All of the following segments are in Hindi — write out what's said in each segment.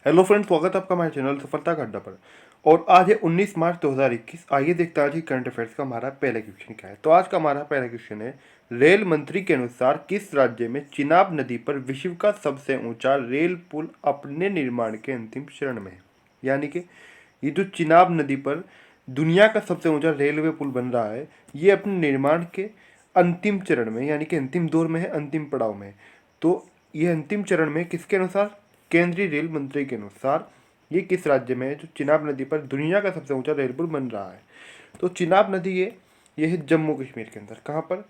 हेलो फ्रेंड्स, स्वागत है आपका हमारे चैनल सफलता का अड्डा पर। और आज है 19 मार्च 2021। आइए देखते हैं आज की करंट अफेयर्स का हमारा पहला क्वेश्चन क्या है। तो आज का हमारा पहला क्वेश्चन है, रेल मंत्री के अनुसार किस राज्य में चिनाब नदी पर विश्व का सबसे ऊंचा रेल पुल अपने निर्माण के अंतिम चरण में है। यानी कि ये जो चिनाब नदी पर दुनिया का सबसे ऊंचा रेलवे पुल बन रहा है, ये अपने निर्माण के अंतिम चरण में यानी कि अंतिम दौर में है, अंतिम पड़ाव में है। तो ये अंतिम चरण में किसके अनुसार? केंद्रीय रेल मंत्री के अनुसार ये किस राज्य में है जो चिनाब नदी पर दुनिया का सबसे ऊंचा रेल पुल बन रहा है। तो चिनाब नदी ये है जम्मू कश्मीर के अंदर। कहाँ पर?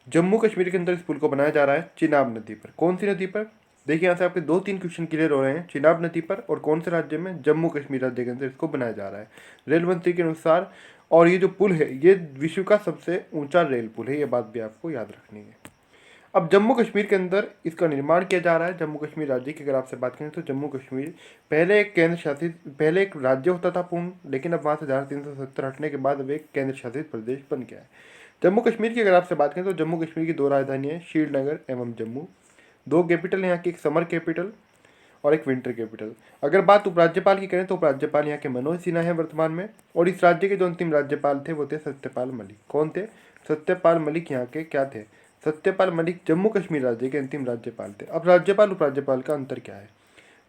जम्मू कश्मीर के अंदर इस पुल को बनाया जा रहा है चिनाब नदी पर। कौन सी नदी पर? देखिए यहाँ से आपके 2-3 क्वेश्चन क्लियर हो रहे हैं। चिनाब नदी पर और कौन से राज्य में? जम्मू कश्मीर राज्य के अंदर इसको बनाया जा रहा है रेल मंत्री के अनुसार। और ये जो पुल है ये विश्व का सबसे ऊंचा रेल पुल है, ये बात भी आपको याद रखनी है। अब जम्मू कश्मीर के अंदर इसका निर्माण किया जा रहा है। जम्मू कश्मीर राज्य की अगर आपसे बात करें तो जम्मू कश्मीर पहले एक राज्य होता था पूर्ण, लेकिन अब वहाँ से धारा 370 हटने के बाद अब एक केंद्र शासित प्रदेश बन गया है। जम्मू कश्मीर की अगर आपसे बात करें तो जम्मू कश्मीर की 2 राजधानियाँ हैं, श्रीनगर एवं जम्मू। 2 कैपिटल यहाँ की, एक समर कैपिटल और एक विंटर कैपिटल। अगर बात उपराज्यपाल की करें तो उपराज्यपाल यहाँ के मनोज सिन्हा है वर्तमान में। और इस राज्य के जो अंतिम राज्यपाल थे वो थे सत्यपाल मलिक। कौन थे? सत्यपाल मलिक यहाँ के क्या थे? सत्यपाल मलिक जम्मू कश्मीर राज्य के अंतिम राज्यपाल थे। अब राज्यपाल उपराज्यपाल का अंतर क्या है?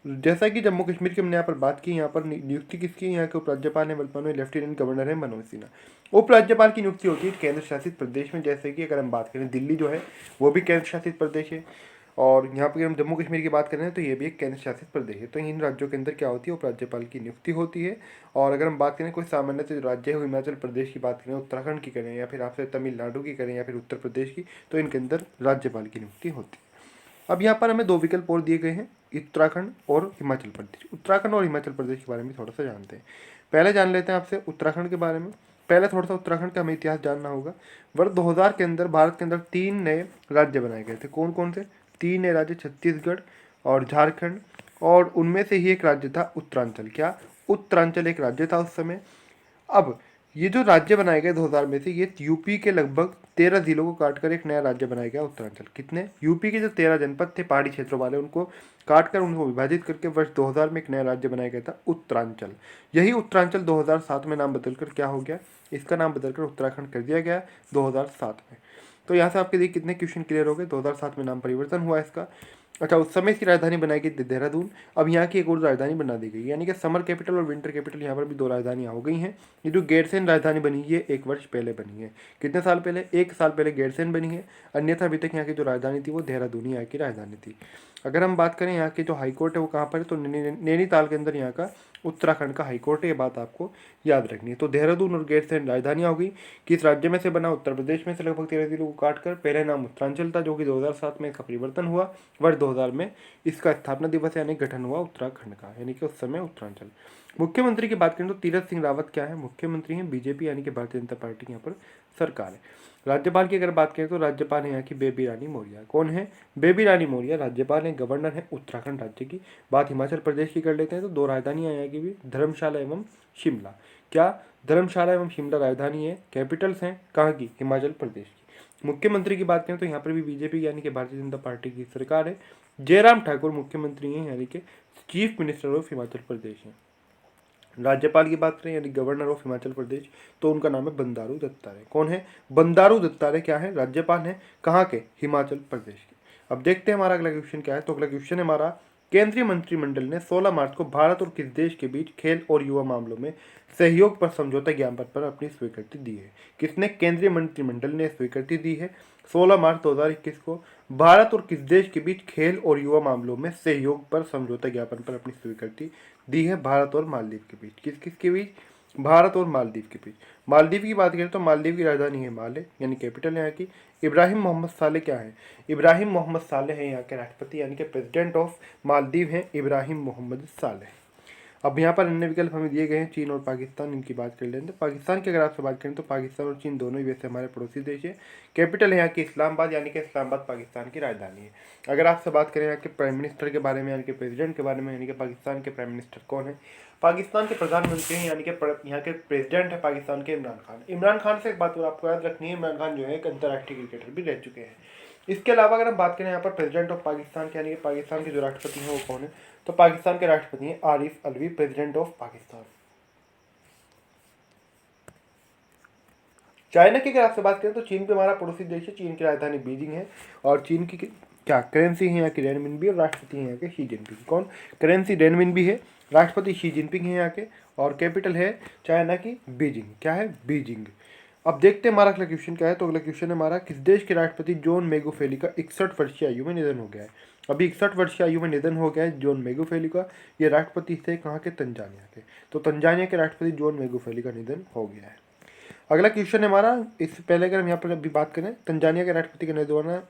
जैसा कि जम्मू कश्मीर की हमने यहाँ पर बात की, यहाँ पर नियुक्ति किसकी? यहाँ के उपराज्यपाल है वर्तमान में लेफ्टिनेंट गवर्नर है मनोज सिन्हा। उपराज्यपाल की नियुक्ति होती है केंद्र शासित प्रदेश में। जैसे कि अगर हम बात करें दिल्ली जो है वो भी केंद्र शासित प्रदेश है, और यहाँ पर हम जम्मू कश्मीर की बात करें तो ये भी एक केंद्र शासित प्रदेश है। तो इन राज्यों के अंदर क्या होती है? उपराज्यपाल की नियुक्ति होती है। और अगर हम बात करें कोई सामान्य जो राज्य है, हिमाचल प्रदेश की बात करें, उत्तराखंड की करें, या फिर आपसे तमिलनाडु की करें, या फिर उत्तर प्रदेश की, तो इनके अंदर राज्यपाल की नियुक्ति होती है। अब यहाँ पर हमें 2 विकल्प और दिए गए हैं, उत्तराखंड और हिमाचल प्रदेश। उत्तराखंड और हिमाचल प्रदेश के बारे में थोड़ा सा जानते हैं। पहले जान लेते हैं आपसे उत्तराखंड के बारे में। पहले थोड़ा सा उत्तराखंड का हमें इतिहास जानना होगा। वर्ष 2000 के अंदर भारत के अंदर 3 नए राज्य बनाए गए थे। कौन कौन से? 3 नए राज्य, छत्तीसगढ़ और झारखंड, और उनमें से ही एक राज्य था उत्तरांचल। क्या? उत्तरांचल एक राज्य था उस समय। अब ये जो राज्य बनाए गए 2000 में से, ये यूपी के लगभग 13 जिलों को काटकर एक नया राज्य बनाया गया उत्तरांचल। कितने? यूपी के जो 13 जनपद थे पहाड़ी क्षेत्रों वाले, उनको काटकर उनको विभाजित करके वर्ष 2000 में एक नया राज्य बनाया गया था उत्तरांचल। यही उत्तरांचल 2007 में नाम बदलकर क्या हो गया? इसका नाम बदलकर उत्तराखंड कर दिया गया 2007 में। तो यहाँ से आपके देखिए कितने क्वेश्चन क्लियर हो गए। 2007 में नाम परिवर्तन हुआ इसका। अच्छा, उस समय इसकी राजधानी बनाई गई देहरादून। अब यहाँ की एक और राजधानी बना दी गई, यानी कि समर कैपिटल और विंटर कैपिटल यहाँ पर भी 2 राजधानियाँ हो गई हैं। ये जो गैरसैंण राजधानी बनी है 1 वर्ष पहले बनी है। कितने साल पहले? 1 साल पहले गैरसैंण बनी है। अन्यथा अभी तक यहाँ की जो राजधानी थी वो देहरादून ही यहाँ की राजधानी थी। अगर हम बात करें यहाँ के जो हाईकोर्ट है वो कहाँ पर है, तो नैनीताल के अंदर यहाँ का उत्तराखंड का हाईकोर्ट है। ये बात आपको याद रखनी है। तो देहरादून और गैरसैंण राजधानियाँ हो गई। किस राज्य में से बना? उत्तर प्रदेश में से लगभग 13 जिलों को काटकर। पहले नाम उत्तरांचल था, जो कि 2007 में इसका परिवर्तन हुआ। वर्ष 2000 में इसका स्थापना दिवस यानी गठन हुआ उत्तराखंड का, यानी कि उस समय उत्तरांचल। मुख्यमंत्री की बात करें तो तीरथ सिंह रावत क्या है? मुख्यमंत्री हैं बीजेपी यानी कि भारतीय जनता पार्टी की यहाँ पर सरकार है। राज्यपाल की अगर बात करें तो राज्यपाल है यहाँ की बेबी रानी मौर्य। कौन है? बेबी रानी मौर्य राज्यपाल है। गवर्नर है उत्तराखंड राज्य की। बात हिमाचल प्रदेश की कर लेते हैं तो 2 राजधानियाँ यहाँ की भी, धर्मशाला एवं शिमला। क्या? धर्मशाला एवं शिमला राजधानी है, कैपिटल्स हैं कहाँ की? हिमाचल प्रदेश की। मुख्यमंत्री की बात करें तो यहाँ पर भी बीजेपी यानी कि भारतीय जनता पार्टी की सरकार है। जयराम ठाकुर मुख्यमंत्री हैं, यानी कि chief minister of Himachal Pradesh हैं। राज्यपाल की बात करें यानी गवर्नर ऑफ हिमाचल प्रदेश, तो उनका नाम है बंडारू दत्तात्रेय। कौन है? बंडारू दत्तात्रेय क्या है? राज्यपाल है। कहाँ के? हिमाचल प्रदेश के। अब देखते हैं हमारा अगला क्वेश्चन क्या है। तो अगला क्वेश्चन है हमारा, केंद्रीय मंत्रिमंडल ने 16 मार्च को भारत और किस देश के बीच खेल और युवा मामलों में सहयोग पर समझौता ज्ञापन पर अपनी स्वीकृति दी है? किसने? केंद्रीय मंत्रिमंडल ने स्वीकृति दी है 16 मार्च 2021 को भारत और किस देश के बीच खेल और युवा मामलों में सहयोग पर समझौता ज्ञापन पर अपनी स्वीकृति दी है? भारत और मालदीव के बीच। किस किस के बीच? भारत और मालदीव के बीच। मालदीव की बात करें तो मालदीव की राजधानी है माले, यानी कैपिटल यहाँ की। इब्राहिम मोहम्मद साले क्या है? इब्राहिम मोहम्मद साले हैं यहाँ के राष्ट्रपति, यानी कि प्रेसिडेंट ऑफ मालदीव हैं इब्राहिम मोहम्मद साले। अब यहाँ पर अन्य विकल्प हमें दिए गए हैं, चीन और पाकिस्तान। इनकी बात कर लें तो पाकिस्तान की अगर आपसे बात करें तो पाकिस्तान और चीन दोनों ही वैसे हमारे पड़ोसी देश है। कैपिटल है यहाँ की इस्लामाबाद, यानी कि इस्लामाबाद पाकिस्तान की राजधानी है। अगर आपसे बात करें यहाँ के प्राइम मिनिस्टर के बारे में, यानी कि प्रेसिडेंट के बारे में, यानी कि पाकिस्तान के प्राइम मिनिस्टर कौन है? पाकिस्तान के प्रधानमंत्री हैं, यानी कि यहाँ के प्रेसिडेंट है पाकिस्तान के इमरान खान। इमरान खान से एक बात और आपको याद रखनी है, इमरान खान जो है एक अंतर्राष्ट्रीय क्रिकेटर भी रह चुके हैं। इसके अलावा अगर हम बात करें यहाँ पर प्रेसिडेंट ऑफ पाकिस्तान के यानी कि पाकिस्तान के जो राष्ट्रपति हैं वो कौन है, तो पाकिस्तान के राष्ट्रपति हैं Arif Alvi, president of Pakistan. China की अगर आपसे बात करें तो चीन पे हमारा पड़ोसी देश है, चीन की राजधानी बीजिंग है और चीन की क्या करेंसी है यहाँ की रेनमिनबी और राष्ट्रपति हैं यहाँ के शी जिनपिंग। कौन? करेंसी रेनमिनबी है, राष्ट्रपति शी जिनपिंग है यहाँ के और कैपिटल है चाइना की बीजिंग। क्या है? बीजिंग। अब देखते हैं हमारा अगला क्वेश्चन क्या है। तो अगला क्वेश्चन है हमारा, किस देश के राष्ट्रपति जॉन मैगुफेली का 61 वर्षीय आयु में निधन हो गया है। अभी 61 वर्षीय आयु में निधन हो गया है जॉन मैगुफेली का। ये राष्ट्रपति थे कहाँ के? तंजानिया के। तो तंजानिया के राष्ट्रपति जॉन मैगुफेली का निधन हो गया है। अगला क्वेश्चन है हमारा, इससे पहले अगर हम यहाँ पर अभी बात करें तंजानिया के राष्ट्रपति का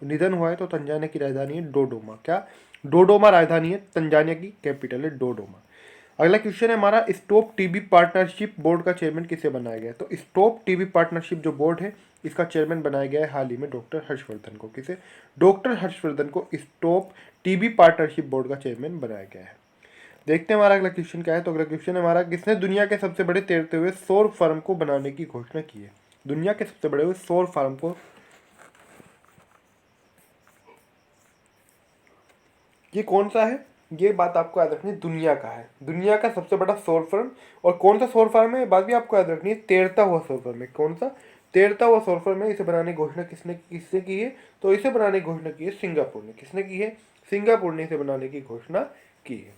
निधन हुआ है तो तंजानिया की राजधानी है डोडोमा। क्या? डोडोमा राजधानी है, तंजानिया की कैपिटल है डोडोमा। अगला क्वेश्चन है हमारा, स्टॉप टीबी पार्टनरशिप बोर्ड का चेयरमैन किसे बनाया गया है। तो स्टॉप टीबी पार्टनरशिप जो बोर्ड है इसका चेयरमैन बनाया गया है हाल ही में डॉक्टर हर्षवर्धन को। किसे? डॉक्टर हर्षवर्धन को स्टॉप टीबी पार्टनरशिप बोर्ड का चेयरमैन बनाया गया है। देखते हैं हमारा अगला क्वेश्चन क्या है। तो अगला क्वेश्चन है हमारा, किसने दुनिया के सबसे बड़े तैरते हुए सौर फार्म को बनाने की घोषणा की है। दुनिया के सबसे बड़े हुए सौर फार्म को, ये कौन सा है? ये बात आपको याद रखनी है, दुनिया का है, दुनिया का सबसे बड़ा सौर फार्म। और कौन सा सौर फार्म है ये बात भी आपको याद रखनी है, तैरता हुआ सौर फार्म है। कौन सा? तैरता हुआ सौर फार्म है। इसे बनाने की घोषणा किसने की है? तो इसे बनाने की घोषणा की है सिंगापुर ने। किसने की है? सिंगापुर ने इसे बनाने की घोषणा की है।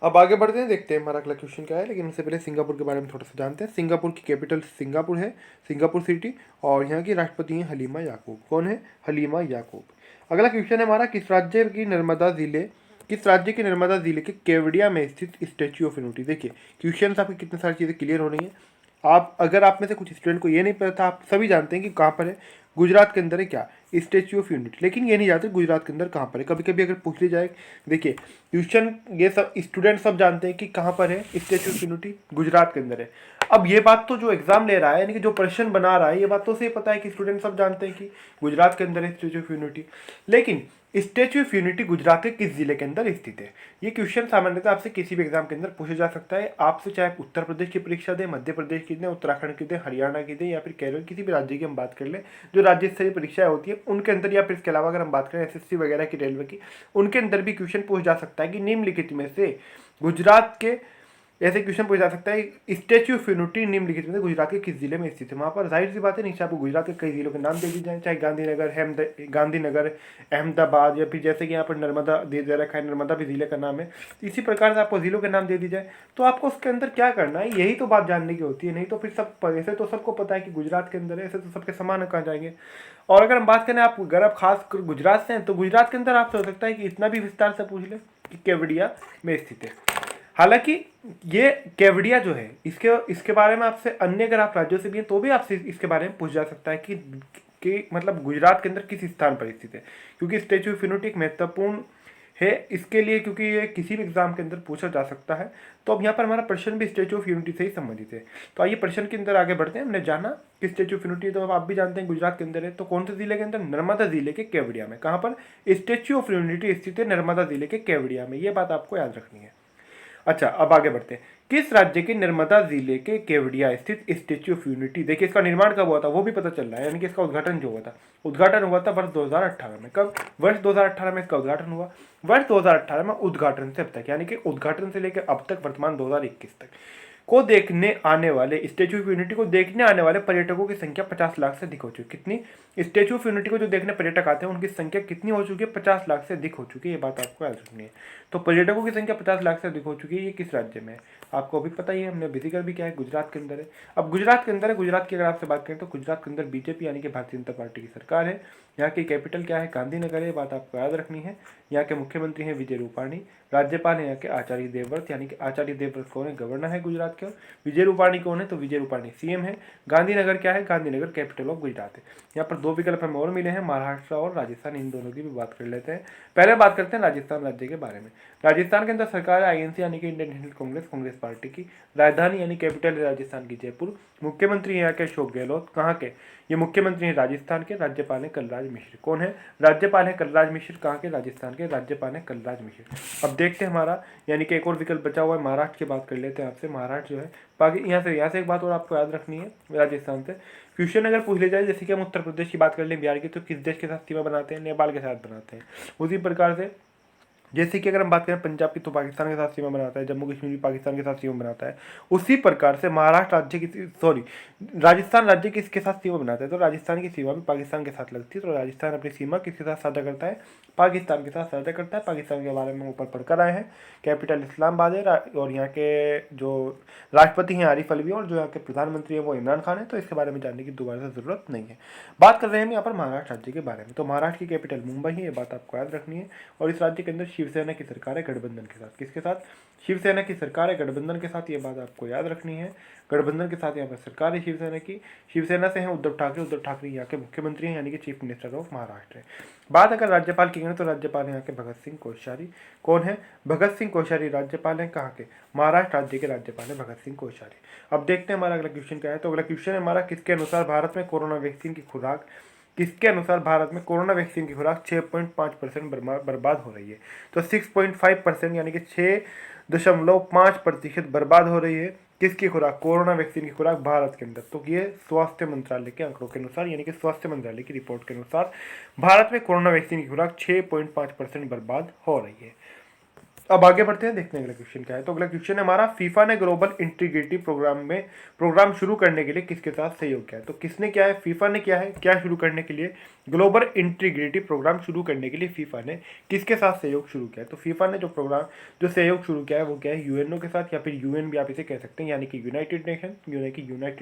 अब आगे बढ़ते हैं, देखते हैं हमारा अगला क्वेश्चन क्या है। लेकिन उससे पहले सिंगापुर के बारे में थोड़ा सा जानते हैं। सिंगापुर की कैपिटल सिंगापुर है, सिंगापुर सिटी, और यहाँ की राष्ट्रपति हैं हलीमा याकूब। कौन है? हलीमा याकूब। अगला क्वेश्चन है हमारा, किस राज्य की नर्मदा जिले के केवड़िया में स्थित स्टैच्यू ऑफ यूनिटी। देखिए क्वेश्चन आपकी कितनी सारी चीज़ें क्लियर हो रही हैं। अगर आप में से कुछ स्टूडेंट को ये नहीं पता था, आप सभी जानते हैं कि कहाँ पर है, गुजरात के अंदर है। क्या? Statue of unity. लेकिन ये नहीं जानते गुजरात के अंदर कहाँ पर है। कभी कभी अगर पूछ ली जाए, देखिए क्वेश्चन ये सब स्टूडेंट सब जानते हैं कि कहाँ पर है स्टैच्यू ऑफ यूनिटी, गुजरात के अंदर है। अब ये बात तो जो एग्जाम ले रहा है यानी कि जो प्रश्न बना रहा है ये बात तो उसे पता है कि स्टूडेंट सब जानते हैं कि गुजरात के अंदर है स्टैच्यू ऑफ यूनिटी। लेकिन स्टैच्यू ऑफ यूनिटी गुजरात के किस जिले के अंदर स्थित है? ये क्वेश्चन सामान्यतः आपसे किसी भी एग्जाम के अंदर पूछा जा सकता है। आपसे चाहे उत्तर प्रदेश की परीक्षा दें, मध्य प्रदेश की दें, उत्तराखंड की दें, हरियाणा की दें या फिर केरल, किसी भी राज्य की हम बात कर लें, जो राज्य स्तरीय परीक्षाएं होती है उनके अंदर, या फिर इसके अलावा अगर हम बात करें एसएससी वगैरह की, रेलवे की, उनके अंदर भी क्वेश्चन पूछ जा सकता है कि निम्नलिखित में से गुजरात के, ऐसे क्वेश्चन पूछा जा सकता है स्टैच्यू ऑफ यूनिटी निम्नलिखित में से गुजरात के किस जिले में स्थित है। वहाँ पर जाहिर सी बात है नीचे आपको गुजरात के कई जिलों के नाम दे दी जाए, चाहे गांधीनगर, अहमदाबाद, या फिर जैसे कि यहाँ पर नर्मदा दे रखा है, नर्मदा भी जिले का नाम है। इसी प्रकार से आपको जिलों के नाम दे दी जाए तो आपको उसके अंदर क्या करना है, यही तो बात जानने की होती है। नहीं तो फिर सब ऐसे तो सबको पता है कि गुजरात के अंदर है, ऐसे तो सबके समान कहाँ जाएंगे। और अगर हम बात करें अगर आप खास कर गुजरात से हैं तो गुजरात के अंदर आपसे हो सकता है कि इतना भी विस्तार से पूछ ले कि केवड़िया में स्थित है। हालांकि ये केवड़िया जो है इसके बारे में आपसे अन्य अगर आप राज्यों से भी हैं तो भी आपसे इसके बारे में पूछ जा सकता है कि मतलब गुजरात के अंदर किस स्थान पर स्थित है, क्योंकि स्टैच्यू ऑफ यूनिटी एक महत्वपूर्ण है इसके लिए, क्योंकि ये किसी भी एग्जाम के अंदर पूछा जा सकता है। तो अब यहाँ पर हमारा प्रश्न भी स्टैच्यू ऑफ यूनिटी से ही संबंधित है। तो आइए प्रश्न के अंदर आगे बढ़ते हैं। हमने जाना कि स्टैच्यू ऑफ यूनिटी तो अब आप भी जानते हैं गुजरात के अंदर है, तो कौन से जिले के अंदर? नर्मदा जिले के केवड़िया में। कहाँ पर? स्टैच्यू ऑफ यूनिटी स्थित है नर्मदा जिले के केवड़िया में। ये बात आपको याद रखनी है। अच्छा अब आगे बढ़ते हैं, किस राज्य के नर्मदा जिले के केवड़िया स्थित स्टैच्यू ऑफ यूनिटी, देखिए इसका निर्माण कब हुआ था वो भी पता चल रहा है, यानी कि इसका उद्घाटन जो हुआ था, उद्घाटन हुआ था वर्ष 2018 में। कब? वर्ष 2018 में इसका उद्घाटन हुआ। वर्ष 2018 में उद्घाटन से अब तक, यानी कि उद्घाटन से लेकर अब तक वर्तमान 2021 तक को देखने आने वाले, स्टैच्यू ऑफ यूनिटी को देखने आने वाले पर्यटकों की संख्या 50 लाख से अधिक हो चुकी है। कितनी? स्टैच्यू ऑफ यूनिटी को जो देखने पर्यटक आते हैं उनकी संख्या कितनी हो चुकी है? 50 लाख से अधिक हो चुकी है। ये बात आपको याद रखनी है। तो पर्यटकों की संख्या 50 लाख से अधिक हो चुकी है। ये किस राज्य में है आपको अभी पता ही है, हमने बेसिकल भी क्या है, गुजरात के अंदर है। अब गुजरात के अंदर है, गुजरात की अगर आपसे बात करें तो गुजरात के अंदर बीजेपी यानी कि भारतीय जनता पार्टी की सरकार है। यहाँ की कैपिटल क्या है? गांधीनगर है। बात आपको याद रखनी है। यहाँ के मुख्यमंत्री हैं विजय रूपाणी, राज्यपाल है यहाँ के आचार्य देवव्रत, यानी कि आचार्य देवव्रत कौन है? गवर्नर है गुजरात के। विजय रूपाणी कौन है? तो विजय रूपाणी सीएम है। गांधीनगर क्या है? गांधीनगर कैपिटल ऑफ गुजरात है। यहाँ पर दो विकल्प हमें और मिले हैं, महाराष्ट्र और राजस्थान, इन दोनों की भी बात कर लेते हैं। पहले बात करते हैं राजस्थान राज्य के बारे में। राजस्थान के अंदर सरकार है आईएनसी यानी कि Indian national Congress, Congress party की। राजधानी यानी कैपिटल है राजस्थान की जयपुर। मुख्यमंत्री यहाँ के अशोक गहलोत, कहाँ के? ये मुख्यमंत्री हैं राजस्थान के, राज्यपाल हैं कलराज मिश्र। कौन है राज्यपाल हैं कलराज मिश्र, कहाँ के राजस्थान के राज्यपाल हैं कलराज मिश्र। अब देखते हैं हमारा यानी कि एक और विकल्प बचा हुआ है महाराष्ट्र की बात कर लेते हैं आपसे। महाराष्ट्र जो है बाकी यहाँ से एक बात और आपको याद रखनी है राजस्थान से क्वेश्चन अगर पूछ ले जाए, जैसे कि हम उत्तर प्रदेश की बात कर लें, बिहार की, तो किस देश के साथ सीमा बनाते हैं, नेपाल के साथ बनाते हैं। उसी प्रकार से जैसे कि अगर हम बात करें पंजाब की तो पाकिस्तान के साथ सीमा बनाता है, जम्मू कश्मीर भी पाकिस्तान के साथ सीमा बनाता है। उसी प्रकार से महाराष्ट्र राज्य की राजस्थान राज्य किसके साथ सीमा बनाता है, तो राजस्थान की सीमा भी पाकिस्तान के साथ लगती है। तो राजस्थान अपनी सीमा किसके साथ साझा करता है, पाकिस्तान के साथ साझा करता है। पाकिस्तान के बारे में ऊपर पढ़कर आए हैं, कैपिटल इस्लामाबाद है और यहाँ के जो राष्ट्रपति हैं आरिफ अलवी और जो यहाँ के प्रधानमंत्री हैं वो इमरान खान है। तो इसके बारे में जानने की दोबारा से जरूरत नहीं है। बात कर रहे हैं हम यहाँ पर महाराष्ट्र राज्य के बारे में। तो महाराष्ट्र की कैपिटल मुंबई है, ये बात आपको याद रखनी है। और इस राज्य के अंदर शिवसेना की सरकार है गठबंधन के साथ। किसके साथ, शिवसेना की सरकार है गठबंधन के साथ, ये बात आपको याद रखनी है। गठबंधन के साथ यहाँ पर सरकार है शिवसेना की। शिवसेना से हैं उद्धव ठाकरे यहाँ के मुख्यमंत्री हैं यानी कि चीफ मिनिस्टर ऑफ महाराष्ट्र है। बात अगर राज्यपाल की करें तो राज्यपाल यहाँ के भगत सिंह कोश्यारी। कौन है, भगत सिंह कोश्यारी राज्यपाल हैं कहाँ के, महाराष्ट्र राज्य के राज्यपाल हैं भगत सिंह कोश्यारी। अब देखते हैं हमारा अगला क्वेश्चन क्या है। तो अगला क्वेश्चन है हमारा, किसके अनुसार भारत में कोरोना वैक्सीन की खुराक, किसके अनुसार भारत में कोरोना वैक्सीन की खुराक 6.5% बर्बाद हो रही है। तो 6.5% यानी कि 6.5% बर्बाद हो रही है। किसकी खुराक, कोरोना वैक्सीन की खुराक भारत के अंदर। तो ये स्वास्थ्य मंत्रालय के आंकड़ों के अनुसार यानी कि स्वास्थ्य मंत्रालय की रिपोर्ट के अनुसार भारत में कोरोना वैक्सीन की खुराक 6.5% बर्बाद हो रही है। अब आगे बढ़ते हैं, देखते हैं अगला क्वेश्चन क्या है। तो अगला क्वेश्चन है हमारा, फीफा ने ग्लोबल इंटीग्रेटिव प्रोग्राम शुरू करने के लिए किसके साथ सहयोग किया है। तो किसने क्या है, फीफा ने क्या है, क्या शुरू करने के लिए, ग्लोबल इंटीग्रेटिव प्रोग्राम शुरू करने के लिए फीफा ने किसके साथ सहयोग शुरू किया है। तो फीफा ने जो सहयोग शुरू किया है वो क्या है, यूएनओ के साथ, या फिर यूएन भी आप इसे कह सकते हैं, यानी कि यूनाइटेड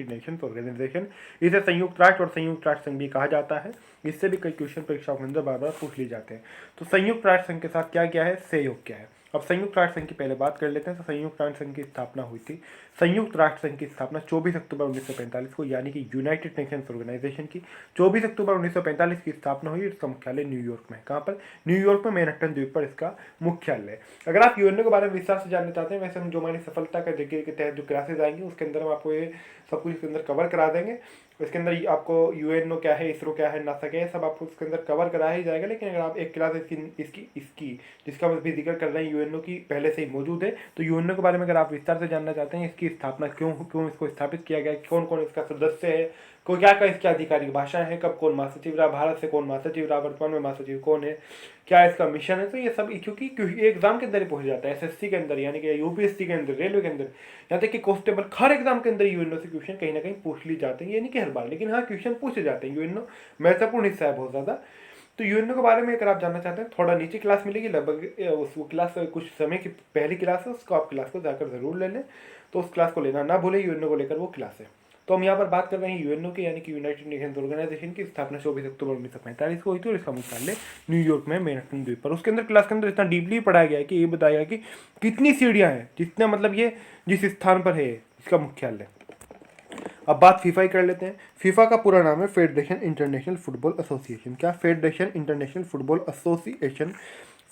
नेशंस ऑर्गेनाइजेशन। इसे संयुक्त राष्ट्र और संयुक्त राष्ट्र संघ भी कहा जाता है। इससे भी कई क्वेश्चन परीक्षाओं के अंदर बार बार पूछ लिए जाते हैं। तो संयुक्त राष्ट्र संघ के साथ क्या क्या है, सहयोग क्या है। अब संयुक्त राष्ट्र संघ की पहले बात कर लेते हैं। तो संयुक्त राष्ट्र संघ की स्थापना हुई थी, संयुक्त राष्ट्र संघ की स्थापना 24 अक्टूबर 1945 को, यानी कि यूनाइटेड नेशंस ऑर्गेनाइजेशन की 24 अक्टूबर 1945 की स्थापना हुई। इसका मुख्यालय न्यूयॉर्क में है। कहाँ पर, न्यूयॉर्क में, मैनहट्टन द्वीप पर इसका मुख्यालय है। अगर आप यूएनओ के बारे में विस्तार से जानना चाहते हैं, वैसे हम जो हमारी सफलता का जगह के तहत जो क्लासेज आएंगी उसके अंदर हम आपको ये सब कुछ इसके अंदर कवर करा देंगे। इसके अंदर आपको यूएनओ क्या है, इसरो क्या है, नासा क्या है, सब आपको इसके अंदर कवर कराया ही जाएगा। लेकिन अगर आप एक क्लास इसकी जिसका हम भी जिक्र कर रहे हैं यूएनओ की पहले से ही मौजूद है, तो यूएनओ के बारे में अगर आप विस्तार से जानना चाहते हैं, इसकी स्थापना क्यों इसको स्थापित किया गया, कौन कौन इसका सदस्य है, को क्या क्या इसकी आधिकारिक भाषाएं हैं, कब कौन महासचिव रहा, भारत से कौन महासचिव रहा, वर्तमान में महासचिव कौन है, क्या इसका मिशन है, तो ये सब क्योंकि एग्जाम के अंदर ही पूछ जाता है, एसएससी के अंदर, यानी कि यूपीएससी के अंदर, रेलवे के अंदर, यहाँ तक कि कांस्टेबल, हर एग्जाम के अंदर यूएनओ से क्वेश्चन कहीं ना कहीं पूछ ली जाते हैं। ये नहीं कि हर बार, लेकिन हाँ क्वेश्चन पूछे जाते हैं। यूएनओ महत्वपूर्ण हिस्सा है बहुत ज़्यादा। तो यूएनओ के बारे में अगर आप जानना चाहते हैं, थोड़ा नीचे क्लास मिलेगी, लगभग उस क्लास कुछ समय की पहली क्लास है, उसको आप क्लास को जाकर जरूर ले लें। तो उस क्लास को लेना ना भूलें, यूएनओ को लेकर वो क्लास है। तो हम यहाँ पर बात कर रहे हैं यूएनओ की, यानी कि यूनाइटेड नेशंस ऑर्गेनाइजेशन की स्थापना 24 अक्टूबर 1945 को हुई थी और इसका मुख्यालय न्यूयॉर्क में, मैनहट्टन द्वीप पर। उसके अंदर क्लास के अंदर इतना डीपली पढ़ाया गया है कि ये बताया गया कि कितनी सीढ़ियाँ हैं, जितने मतलब ये जिस स्थान पर है इसका मुख्यालय। अब बात फीफा ही कर लेते हैं। फीफा का पूरा नाम है फेडरेशन इंटरनेशनल फुटबॉल एसोसिएशन। क्या, federation international football association.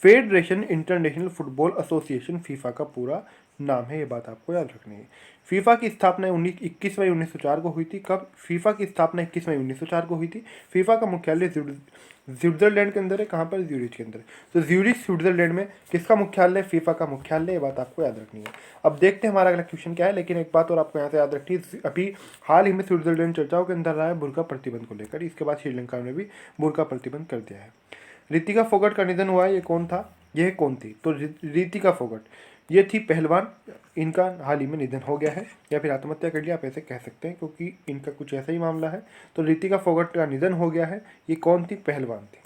Federation international football association FIFA का पूरा नाम है, ये बात आपको याद रखनी है। फीफा की स्थापना 21 मई 1904 को हुई थी। कब, फीफा की स्थापना 21 मई 1904 को हुई थी। फीफा का मुख्यालय स्विट्जरलैंड के अंदर है। कहाँ पर, ज्यूरिच के अंदर। तो ज्यूरिच स्विट्जरलैंड में किसका मुख्यालय, फीफा का मुख्यालय, ये बात आपको याद रखनी है। अब देखते हैं हमारा अगला क्वेश्चन क्या है। लेकिन एक बात और आपको यहाँ से याद रखनी है, अभी हाल ही में स्विट्जरलैंड चर्चाओं के अंदर रहा है बुर्का प्रतिबंध को लेकर। इसके बाद श्रीलंका ने भी बुर्का प्रतिबंध कर दिया है। रितिका फोगट का निधन हुआ है, ये कौन था, यह कौन थी। तो रितिका फोगट ये थी पहलवान, इनका हाल ही में निधन हो गया है, या फिर आत्महत्या कर लिया, आप ऐसे कह सकते हैं, क्योंकि इनका कुछ ऐसा ही मामला है। तो रितिका फोगट का निधन हो गया है। ये कौन थी, पहलवान थी।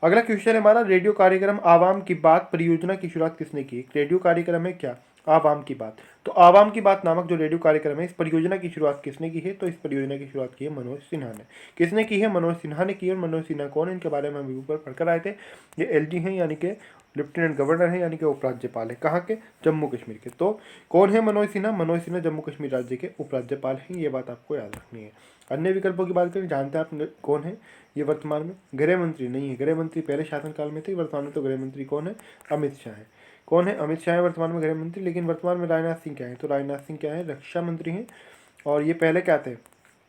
अगला क्वेश्चन है हमारा, रेडियो कार्यक्रम आवाम की बात परियोजना की शुरुआत किसने की। रेडियो कार्यक्रम है क्या, आवाम की बात। तो आवाम की बात नामक जो रेडियो कार्यक्रम है, इस परियोजना की शुरुआत किसने की है। तो इस परियोजना की शुरुआत की है मनोज सिन्हा ने। किसने की है, मनोज सिन्हा ने की है। और मनोज सिन्हा कौन है, इनके बारे में हम ऊपर पढ़कर आए थे। ये एलजी हैं, यानी कि लेफ्टिनेंट गवर्नर है, यानी कि उपराज्यपाल है। कहाँ के, जम्मू कश्मीर के। तो कौन है मनोज सिन्हा, मनोज सिन्हा जम्मू कश्मीर राज्य के उपराज्यपाल हैं, ये बात आपको याद रखनी है। अन्य विकल्पों की बात करें, जानते हैं आप कौन है। ये वर्तमान में गृह मंत्री नहीं है, गृह मंत्री पहले शासनकाल में थे, वर्तमान में तो गृह मंत्री कौन है, अमित शाह है। कौन है, अमित शाह है वर्तमान में गृह मंत्री। लेकिन वर्तमान में राजनाथ सिंह क्या है, तो राजनाथ सिंह क्या है, रक्षा मंत्री हैं। और ये पहले क्या थे,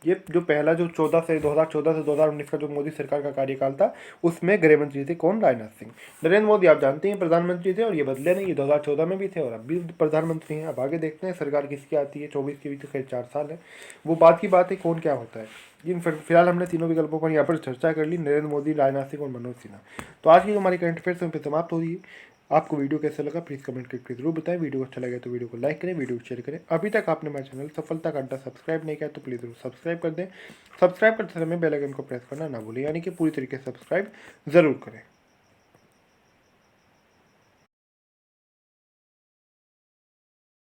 ये जो पहला जो 2014 से 2019 का जो मोदी सरकार का कार्यकाल था, उसमें गृह मंत्री थे कौन? राजनाथ सिंह। नरेंद्र मोदी आप जानते हैं प्रधानमंत्री थे, और ये बदले नहीं, ये 2014 में भी थे और अब भी प्रधानमंत्री हैं। अब आगे देखते हैं सरकार किसकी आती है, 24 के भी तो खैर 4 साल है, वो बात की बात है कौन क्या होता है। फिलहाल हमने तीनों विकल्पों पर यहाँ पर चर्चा कर ली, नरेंद्र मोदी, राजनाथ सिंह और मनोज सिन्हा। तो आज की जो हमारी करंट अफेयर्स है समाप्त हो रही है। आपको वीडियो कैसा लगा प्लीज़ कमेंट करके जरूर बताएं। वीडियो अच्छा लगे तो वीडियो को लाइक करें, वीडियो को शेयर करें। अभी तक आपने मेरा चैनल सफलता का अड्डा सब्सक्राइब नहीं किया तो प्लीज़ जरूर सब्सक्राइब कर दें। सब्सक्राइब करते समय बेल आइकन को प्रेस करना ना भूलें, यानी कि पूरी तरीके से सब्सक्राइब ज़रूर करें।